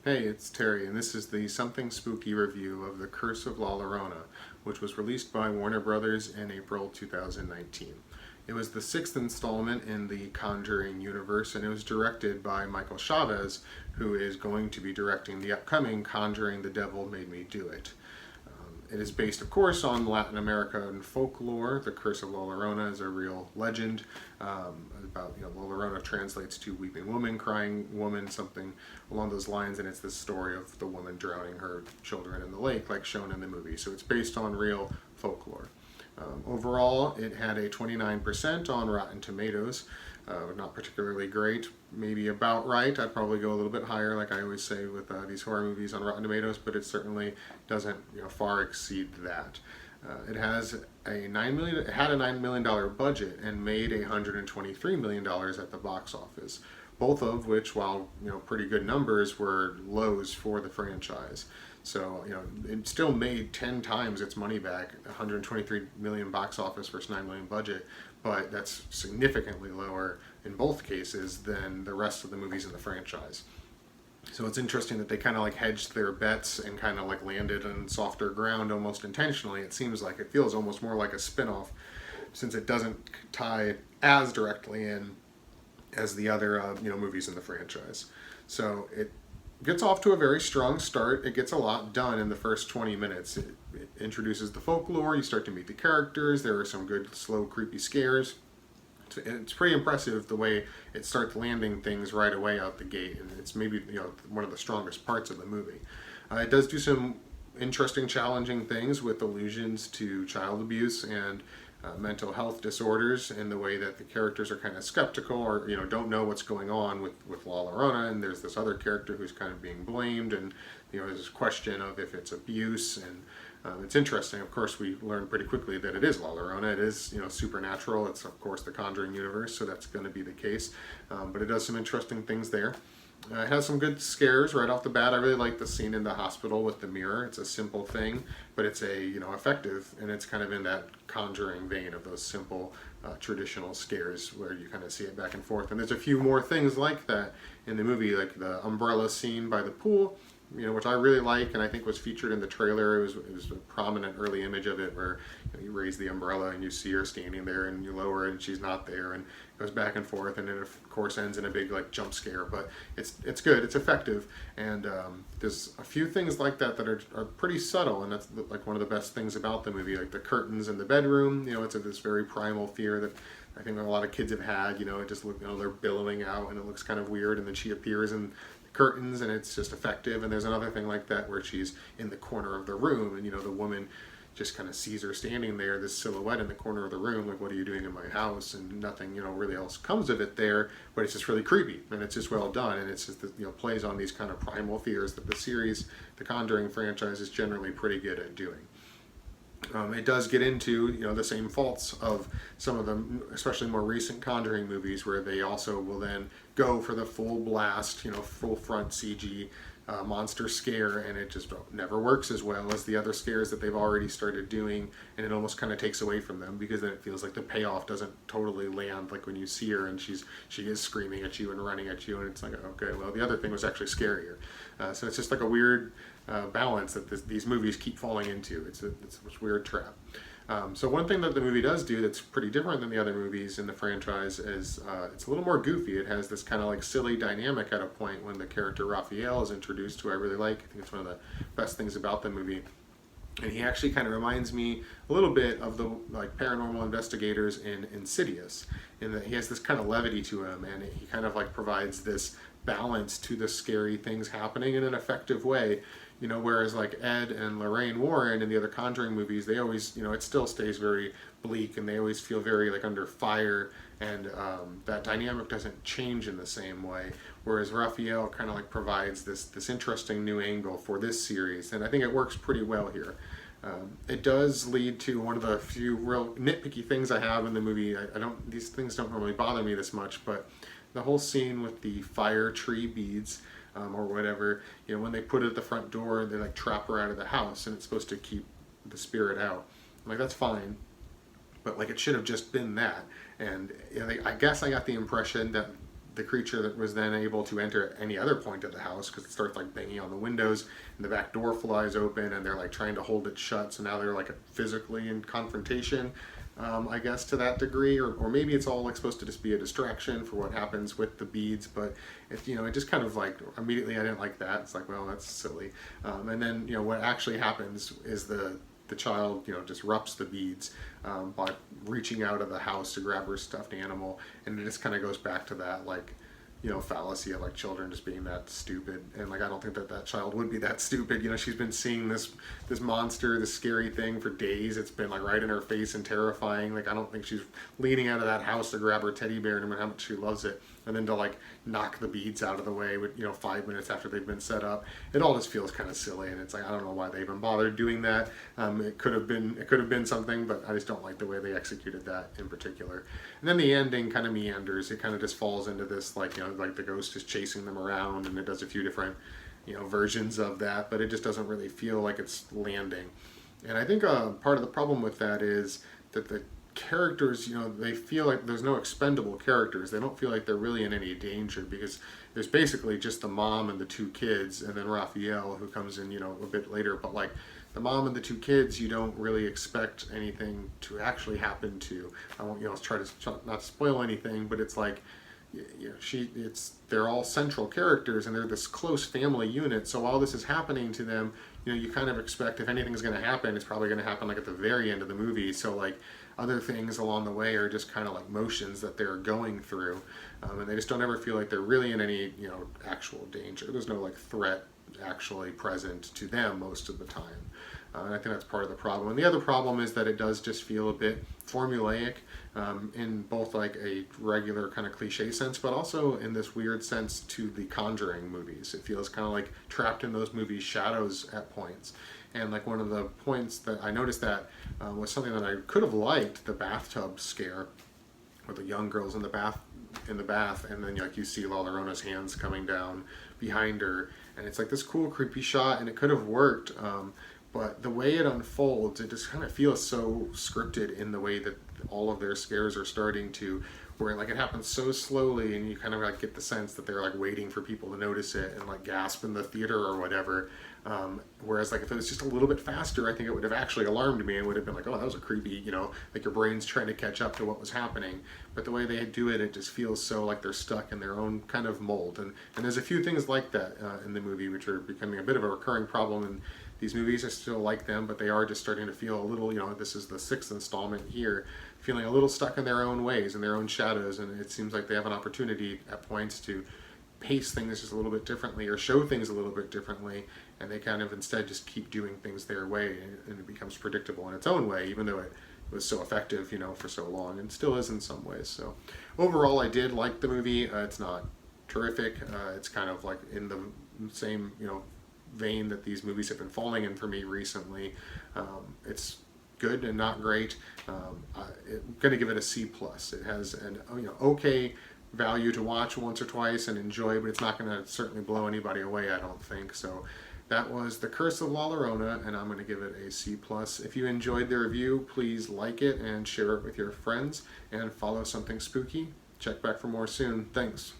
Hey, it's Terry, and this is the Something Spooky review of The Curse of La Llorona, which was released by Warner Brothers in April 2019. It was the sixth installment in the Conjuring universe, and it was directed by Michael Chavez, who is going to be directing the upcoming Conjuring The Devil Made Me Do It. It is based, of course, on Latin American folklore. The Curse of La Llorona is a real legend about, La Llorona translates to weeping woman, crying woman, something along those lines, and it's the story of the woman drowning her children in the lake, like shown in the movie. So it's based on real folklore. Overall, it had a 29% on Rotten Tomatoes. Not particularly great, maybe about right. I'd probably go a little bit higher, like I always say with these horror movies on Rotten Tomatoes, but it certainly doesn't, far exceed that. It has a it had a $9 million budget and made $123 million at the box office. Both of which, while pretty good numbers, were lows for the franchise. So it still made 10 times its money back, 123 million box office versus 9 million budget, but that's significantly lower in both cases than the rest of the movies in the franchise. So it's interesting that they kind of like hedged their bets and kind of like landed on softer ground almost intentionally. It seems like it feels almost more like a spin-off since it doesn't tie as directly in as the other movies in the franchise. So it gets off to a very strong start. It gets a lot done in the first 20 minutes. It introduces the folklore, you start to meet the characters, there are some good, slow, creepy scares. It's pretty impressive the way it starts landing things right away out the gate, and it's maybe one of the strongest parts of the movie. It does do some interesting, challenging things with allusions to child abuse and mental health disorders in the way that the characters are kind of skeptical or don't know what's going on with La Llorona, and there's this other character who's kind of being blamed, and there's this question of if it's abuse, and it's interesting. Of course, we learn pretty quickly that it is La Llorona. It is supernatural. It's of course the Conjuring universe, so that's going to be the case. But it does some interesting things there. It has some good scares right off the bat. I really like the scene in the hospital with the mirror. It's a simple thing, but it's effective, and it's kind of in that Conjuring vein of those simple traditional scares where you kind of see it back and forth. And there's a few more things like that in the movie, like the umbrella scene by the pool, which I really like, and I think was featured in the trailer. It was a prominent early image of it where you raise the umbrella and you see her standing there, and you lower it and she's not there, and it goes back and forth, and it of course ends in a big like jump scare. But it's good, it's effective, and there's a few things like that that are pretty subtle, and that's like one of the best things about the movie, like the curtains in the bedroom. It's this very primal fear that I think a lot of kids have had. It just look, they're billowing out, and it looks kind of weird, and then she appears and curtains, and it's just effective. And there's another thing like that where she's in the corner of the room, and the woman just kind of sees her standing there, this silhouette in the corner of the room, like, what are you doing in my house? And nothing really else comes of it there, but it's just really creepy, and it's just well done, and it's just plays on these kind of primal fears that the Conjuring franchise is generally pretty good at doing. It does get into the same faults of some of the especially more recent Conjuring movies, where they also will then go for the full blast, full front CG monster scare, and it just never works as well as the other scares that they've already started doing, and it almost kind of takes away from them, because then it feels like the payoff doesn't totally land, like when you see her and she is screaming at you and running at you, and it's like, okay, well, the other thing was actually scarier. So it's just like a weird balance that these movies keep falling into. It's a weird trap. So one thing that the movie does do that's pretty different than the other movies in the franchise is it's a little more goofy. It has this kind of like silly dynamic at a point when the character Raphael is introduced, who I really like. I think it's one of the best things about the movie. And he actually kind of reminds me a little bit of the like paranormal investigators in Insidious, in that he has this kind of levity to him, and he kind of like provides this balance to the scary things happening in an effective way. Whereas like Ed and Lorraine Warren in the other Conjuring movies, they always, it still stays very bleak, and they always feel very like under fire, and that dynamic doesn't change in the same way. Whereas Raphael kind of like provides this interesting new angle for this series, and I think it works pretty well here. It does lead to one of the few real nitpicky things I have in the movie. These things don't normally bother me this much, but the whole scene with the fire tree beads, or whatever, when they put it at the front door, they like trap her out of the house, and it's supposed to keep the spirit out. I'm like, that's fine, but like it should have just been that. And I guess I got the impression that the creature that was then able to enter at any other point of the house, because it starts like banging on the windows and the back door flies open and they're like trying to hold it shut, so now they're like physically in confrontation, I guess, to that degree, or maybe it's all like supposed to just be a distraction for what happens with the beads, but it just kind of like immediately I didn't like that. It's like, well, that's silly. And then what actually happens is the child disrupts the beads by reaching out of the house to grab her stuffed animal, and it just kind of goes back to that like fallacy of like children just being that stupid. And like I don't think that child would be that stupid. She's been seeing this monster, this scary thing for days. It's been like right in her face and terrifying. Like I don't think she's leaning out of that house to grab her teddy bear, no matter how much she loves it, and then to like knock the beads out of the way with 5 minutes after they've been set up. It all just feels kind of silly, and it's like I don't know why they even bothered doing that. It could have been something, but I just don't like the way they executed that in particular. And then the ending kind of meanders. It kind of just falls into this like like the ghost is chasing them around, and it does a few different versions of that, but it just doesn't really feel like it's landing. And I think part of the problem with that is that the characters, they feel like there's no expendable characters. They don't feel like they're really in any danger, because there's basically just the mom and the two kids, and then Raphael, who comes in a bit later. But like the mom and the two kids, you don't really expect anything to actually happen to. I won't try to not spoil anything, but it's like they're all central characters, and they're this close family unit. So while this is happening to them, you kind of expect if anything's going to happen, it's probably going to happen like at the very end of the movie. So like other things along the way are just kind of like motions that they're going through, and they just don't ever feel like they're really in any actual danger. There's no like threat actually present to them most of the time. And I think that's part of the problem. And the other problem is that it does just feel a bit formulaic, in both like a regular kind of cliche sense, but also in this weird sense to the Conjuring movies. It feels kind of like trapped in those movies' shadows at points. And like one of the points that I noticed that was something that I could have liked, the bathtub scare, with the young girls in the bath, and then like you see La Llorona's hands coming down behind her, and it's like this cool creepy shot, and it could have worked. But the way it unfolds, it just kind of feels so scripted in the way that all of their scares are starting to, where like it happens so slowly, and you kind of like get the sense that they're like waiting for people to notice it and like gasp in the theater or whatever. Whereas like if it was just a little bit faster, I think it would have actually alarmed me and would have been like, oh, that was a creepy, like your brain's trying to catch up to what was happening. But the way they do it, it just feels so like they're stuck in their own kind of mold. And there's a few things like that in the movie, which are becoming a bit of a recurring problem. And these movies are still like them, but they are just starting to feel a little, this is the 6th installment here, feeling a little stuck in their own ways and their own shadows. And it seems like they have an opportunity at points to pace things just a little bit differently or show things a little bit differently, and they kind of instead just keep doing things their way, and it becomes predictable in its own way, even though it was so effective for so long, and still is in some ways. So overall, I did like the movie. It's not terrific. It's kind of like in the same vein that these movies have been falling in for me recently. It's good and not great. I'm going to give it a C+. It has an okay value to watch once or twice and enjoy, but it's not going to certainly blow anybody away, I don't think. So that was The Curse of La Llorona, and I'm going to give it a C+. If you enjoyed the review, please like it and share it with your friends, and follow Something Spooky. Check back for more soon. Thanks.